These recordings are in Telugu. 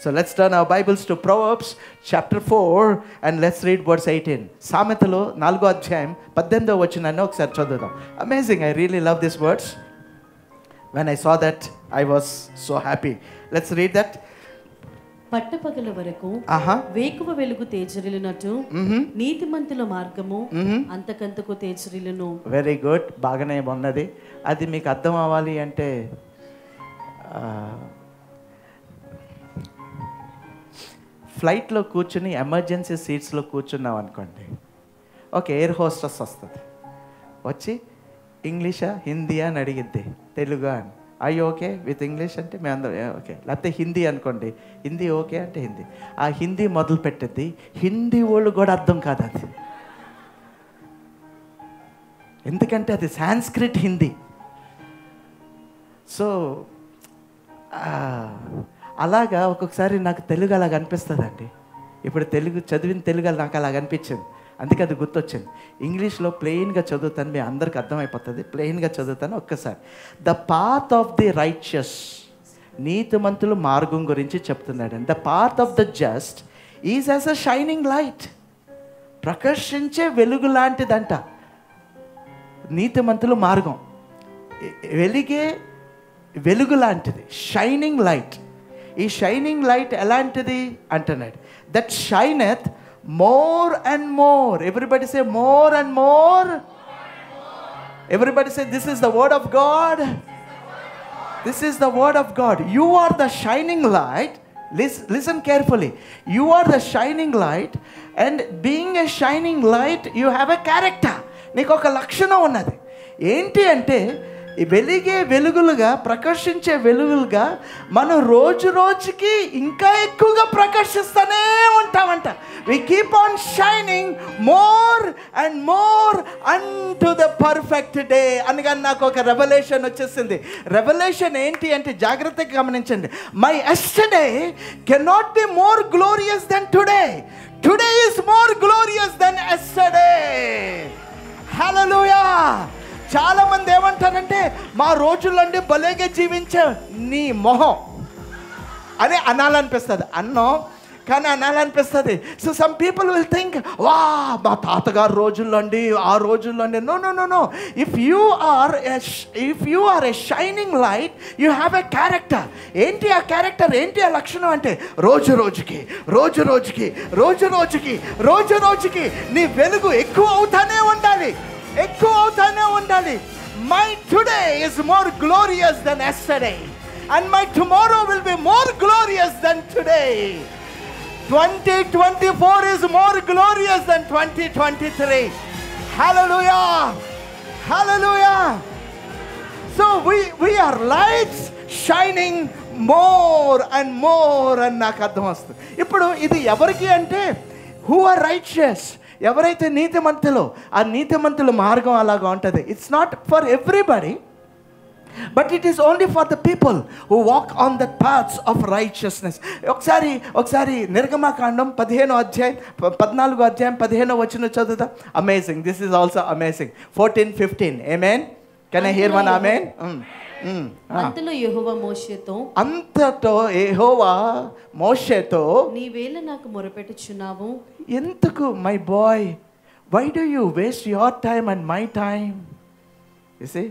So let's turn our Bibles to Proverbs chapter 4 and let's read verse 18. సామెతలు 4వ అధ్యాయం 18వ వచనాన్ని ఒకసారి చదువుదాం. Amazing, I really love these words. When I saw that, I was so happy. Let's read that. పట్టపగల వరకు వేకువ వెలుగు తేజరిల్లినట్టు నీతిమంతుల మార్గము అంతకంతకు తేజరిల్లును. వెరీ గుడ్, బాగానే ఉన్నది. అది మీకు అర్థం అవ్వాలి అంటే ఫ్లైట్లో కూర్చుని ఎమర్జెన్సీ సీట్స్లో కూర్చున్నాం అనుకోండి, ఓకే, ఎయిర్ హోస్టెస్ వస్తుంది, వచ్చి ఇంగ్లీషా హిందీయా అని అడిగిద్ది, తెలుగు అని. ఐ ఓకే విత్ ఇంగ్లీష్ అంటే మేము అందరం ఓకే, లేకపోతే హిందీ అనుకోండి, హిందీ ఓకే అంటే హిందీ. ఆ హిందీ మొదలు పెట్టిద్ది, హిందీ వాళ్ళు కూడా అర్థం కాదు అది, ఎందుకంటే అది సాంస్క్రిట్ హిందీ. సో అలాగా ఒక్కొక్కసారి నాకు తెలుగు అలాగ అనిపిస్తుందండి. ఇప్పుడు చదివిన తెలుగు నాకు అలాగ అనిపించింది, అందుకే అది గుర్తొచ్చింది. ఇంగ్లీష్లో ప్లెయిన్గా చదువుతాను, మీ అందరికి అర్థమైపోతుంది, ప్లెయిన్గా చదువుతాను ఒక్కసారి. The path of the righteous, నీతిమంతుల మార్గం గురించి చెప్తున్నాడు. The path of the just is as a shining light, ప్రకాశించే వెలుగు లాంటిదంట నీతిమంతుల మార్గం. వెలుగు లాంటిది, షైనింగ్ లైట్. ఈ షైనింగ్ లైట్ ఎలాంటిది అంటున్నాడు, that షైనెత్ more and more. Everybody say more and more. Everybody say, this is the word of God. This is the word of God. You are the shining light. Listen carefully. You are the shining light, and being a shining light, you have a character. నీకు ఒక లక్షణం ఉన్నది. ఏంటి అంటే వెలిగే వెలుగులుగా, ప్రకాశించే వెలుగులుగా మనం రోజు రోజుకి ఇంకా ఎక్కువగా ప్రకాశిస్తూనే ఉంటామంట. We keep on shining more and more అంటు ద పర్ఫెక్ట్ డే అనగానే నాకు ఒక రెవల్యూషన్ వచ్చేసింది. రెవల్యూషన్ ఏంటి అంటే జాగ్రత్తగా గమనించండి. My yesterday cannot be more glorious than today. Today is more glorious than yesterday. Hallelujah. చాలా మంది ఏమంటారంటే, మా రోజులండి భలేగా జీవించే నీ మొహం అని అనాలనిపిస్తుంది. అన్నం కానీ అనాలనిపిస్తుంది. So some people will think, వా మా తాతగారు రోజుల్లో అండి, ఆ రోజుల్లో అండి. No no no no. If you are a shining light, you have a character. ఏంటి ఆ క్యారెక్టర్, ఏంటి ఆ లక్షణం అంటే, రోజు రోజుకి రోజు రోజుకి రోజు రోజుకి రోజు రోజుకి నీ వెలుగు ఎక్కువ అవుతానే ఉండాలి, ఎక్కువ అవుతానే ఉండాలి. My today is more glorious than yesterday, and my tomorrow will be more glorious than today. 2024 is more glorious than 2023. Hallelujah, hallelujah. So we are lights shining more and more అని నాకు అర్థం వస్తుంది. ఇప్పుడు ఇది ఎవరికి అంటే, who are righteous, ఎవరైతే నీతిమంతులో, ఆ నీతిమంతుల మార్గం అలాగా ఉంటుంది. It's not for everybody, but it is only for the people who walk on the paths of righteousness. ఒకసారి నిర్గమకాండం 15వ అధ్యాయం 14వ అధ్యాయం 15వ వచనం చదువుతాం. Amazing, this is also amazing. 14-15. Amen. Can I hear one amen? అంతలో యెహోవా మోషేతో, అంతటో యెహోవా మోషేతో, నీవేళ నాకు మొరపెట్టుచున్నావు, ఎందుకు my boy, why do you waste your time and my time? You see,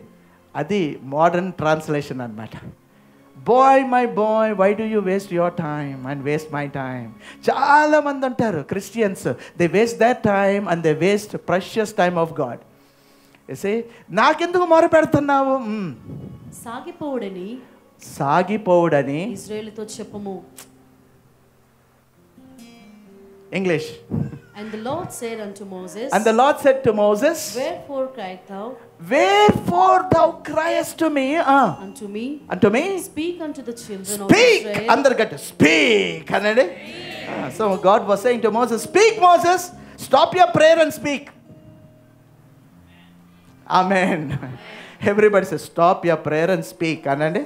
అది మోడర్న్ ట్రాన్స్లేషన్ అన్నమాట. Boy, my boy, why do you waste your time and waste my time. చాలా మంది ఉంటారు Christians, they waste that time and they waste precious time of God. You see, నాకెందుకు మొరపెడుతున్నావు? సాగిపోవుడని ఇశ్రాయేలుతో చెప్పుము. English. And the Lord said unto Moses, and the Lord said to Moses, wherefore criest thou? Wherefore thou criest to me? Unto me? Speak unto the children of Israel. Speak. Andar gatta speak. Anade. So God was saying to Moses, speak Moses, stop your prayer and speak. Amen. Everybody says, stop your prayer and speak. Anade.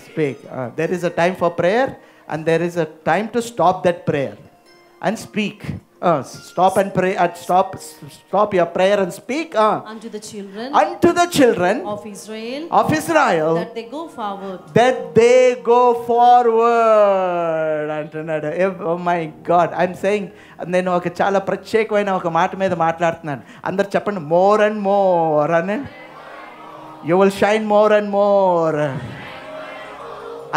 Speak. There is a time for prayer and there is a time to stop that prayer and speak. Stop and pray. Stop your prayer and speak. Unto the children of Israel that they go forward. అంటున్నాడు. Oh my God, I'm saying, నేను ఒక చాలా ప్రత్యేకమైన ఒక మాట మీద మాట్లాడుతున్నాను. అందరు చెప్పండి, మోర్ అండ్ మోర్ అని. You will shine more and more.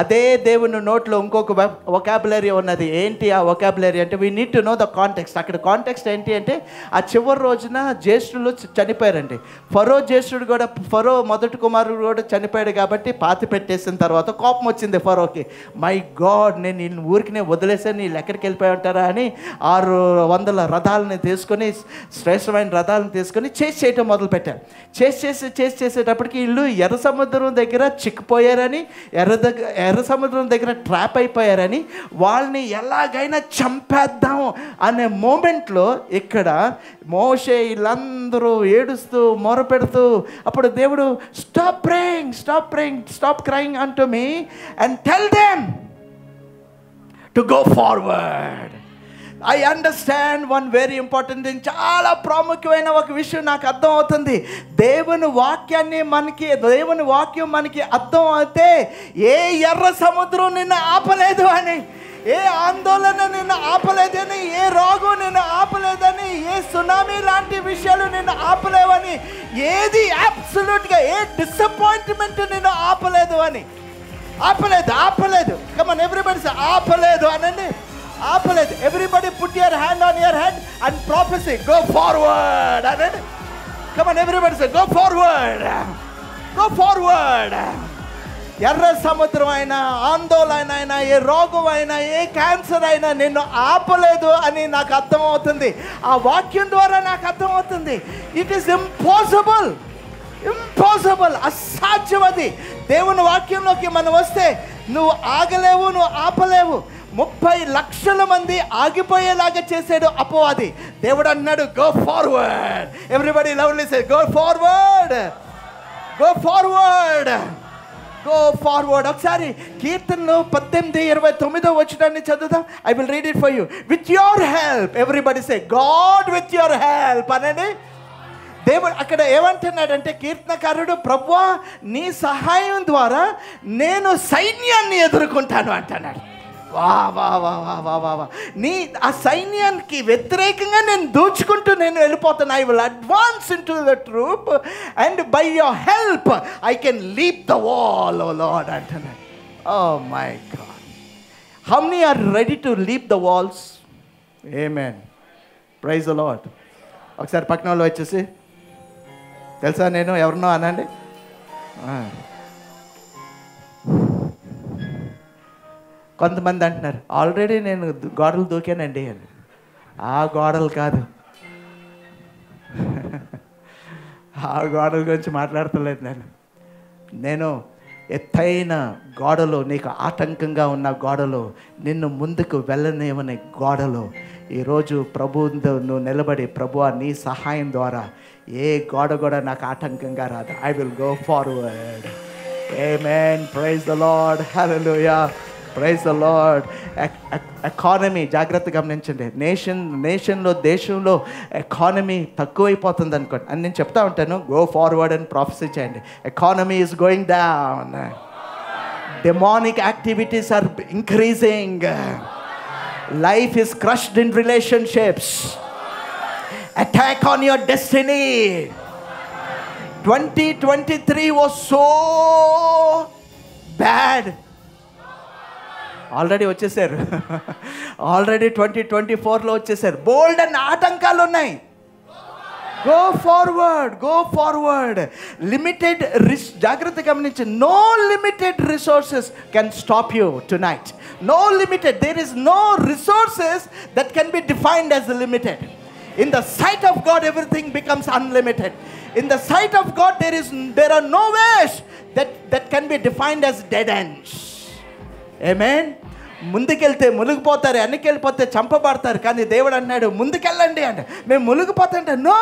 అదే దేవుని నోట్లో ఇంకొక వొకాబులరీ ఉన్నది. ఏంటి ఆ వొకాబులరీ అంటే, we need to know the context. అక్కడ కాంటెక్స్ట్ ఏంటి అంటే, ఆ చివరి రోజున జ్యేష్ఠులు చనిపోయారండి. జ్యేష్ఠుడు కూడా, మొదటి కుమారుడు కూడా చనిపోయాడు కాబట్టి పాతి పెట్టేసిన తర్వాత కోపం వచ్చింది ఫరోకి. మై గాడ్, నేను వీళ్ళని ఊరికినే వదిలేసాను, వీళ్ళు ఎక్కడికి వెళ్ళిపోయి ఉంటారా అని 600 రథాలని తీసుకొని, శ్రేష్టమైన రథాలను తీసుకొని చేయటం మొదలుపెట్టారు. చేసేటప్పటికి వీళ్ళు ఎర్ర సముద్రం దగ్గర చిక్కిపోయారని, ఎర్ర సముద్రం దగ్గర ట్రాప్ అయిపోయారని, వాళ్ళని ఎలాగైనా చంపేద్దాం అనే మూమెంట్లో ఇక్కడ మోషే వీళ్ళందరూ ఏడుస్తూ మొరపెడుతూ, అప్పుడు దేవుడు స్టాప్ క్రైయింగ్ అంటూ me and tell them to go forward. I understand one very important thing. చాలా ప్రాముఖ్యమైన ఒక విషయం నాకు అర్థం అవుతుంది. దేవుని వాక్యం మనకి అర్థం అయితే ఏ ఎర్ర సముద్రం నిన్ను ఆపలేదు అని, ఏ ఆందోళన నిన్ను ఆపలేదని, ఏ రోగం నిన్ను ఆపలేదని, ఏ సునామీ లాంటి విషయాలు నిన్ను ఆపలేవని, ఏది అబ్సల్యూట్గా ఏ డిసప్పాయింట్మెంట్ నిన్ను ఆపలేదు అని. ఆపలేదు. కమ్ ఆన్ ఎవ్రీబడీ సే ఆపలేదు అనండి. ఆపలేదు. Everybody put your hand on your head and prophesy, go forward అనండి. Come on everybody say go forward. ఎర్ర సముద్రం అయినా, ఆందోళన అయినా, ఏ రోగం అయినా, ఏ క్యాన్సర్ అయినా నిన్ను ఆపలేదు అని నాకు అర్థమవుతుంది. ఆ వాక్యం ద్వారా నాకు అర్థమవుతుంది. ఇట్ ఈస్ ఇంపాసిబుల్, అసాధ్యం అది. దేవుని వాక్యంలోకి మనం వస్తే నువ్వు ఆగలేవు, నువ్వు ఆపలేవు. 30 లక్షల మంది ఆగిపోయేలాగా చేసాడు అపవాది. దేవుడు అన్నాడు గో ఫార్వర్డ్. ఎవ్రీబడి లవ్లీ సే గో ఫార్వర్డ్. ఒకసారి కీర్తనలో 18:29 వచనాన్ని చదువుదాం. I will read it for you. With your help, everybody say God with your help అనండి. దేవుడు అక్కడ ఏమంటున్నాడంటే, కీర్తనకారుడు, ప్రభువా నీ సహాయం ద్వారా నేను సైన్యాన్ని ఎదుర్కొంటాను అంటున్నాడు. నీ ఆ సైన్యానికి వ్యతిరేకంగా నేను దూచుకుంటూ నేను వెళ్ళిపోతాను. I will advance into the troop and by your help I can leap the wall o lord అంటున్నాడు. Oh my God, how many are ready to leap the walls? Amen, praise the lord. ఒకసారి పక్కన వాళ్ళు వచ్చేసి, తెలుసా నేను ఎవరినో అనండి. కొంతమంది అంటున్నారు ఆల్రెడీ నేను గోడలు దూకానండి అని. ఆ గోడలు కాదు, ఆ గోడల గురించి మాట్లాడతలేదు నేను ఎత్తైన గోడలు, నీకు ఆటంకంగా ఉన్న గోడలు, నిన్ను ముందుకు వెళ్ళనివ్వని గోడలు, ఈరోజు ప్రభు నువ్వు నిలబడి, ప్రభువా నీ సహాయం ద్వారా ఏ గోడ కూడా నాకు ఆటంకంగా రాదు. I will go forward. Amen, praise the Lord, hallelujah, praise the Lord. Economy జాగ్రత్తగా గమనించండి. దేశంలో ఎకానమీ తక్కువైపోతుంది అనుకోండి అని నేను చెప్తా ఉంటాను. గో ఫార్వర్డ్ అని ప్రాఫెసీ చేయండి. Economy is going down. Demonic activities are increasing. Life is crushed in relationships. Attack on your destiny. 2023 was so bad. Already వచ్చేసారు. ఆల్రెడీ 2024లో వచ్చేసారు. బోల్డ్ అండ్ ఆటంకాలు ఉన్నాయి. Go forward. లిమిటెడ్ జాగ్రత్తగా గమనించి, no limited resources can stop you tonight. No limited. There is no resources that can be defined as limited. In the sight of God, everything becomes unlimited. In the sight of God, there are no ways that can be defined as dead ends. Amen. ముందుకెళ్తే మునిగిపోతారు, వెనకెళ్ళిపోతే చంపబడతారు. కానీ దేవుడు అన్నాడు ముందుకెళ్ళండి అంటే. మేము మునిగిపోతుంటే no,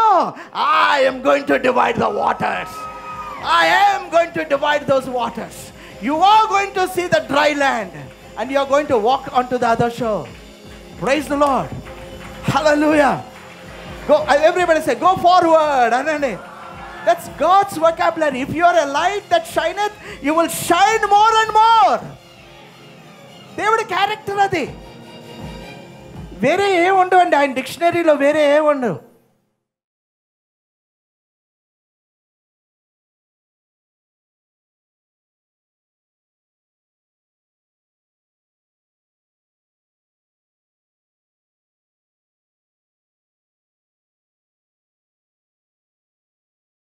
I am going to divide the waters. I am going to divide those waters. You are going to see the dry land and you are going to walk onto the other shore. Praise the Lord. Hallelujah. Go, everybody say, go forward. That's God's vocabulary. If you are a light that shineth, you will shine more and more. దేవుడి క్యారెక్టర్ అది. వేరే ఏ ఉండవు అండి ఆయన డిక్షనరీలో, వేరే ఏ ఉండవు.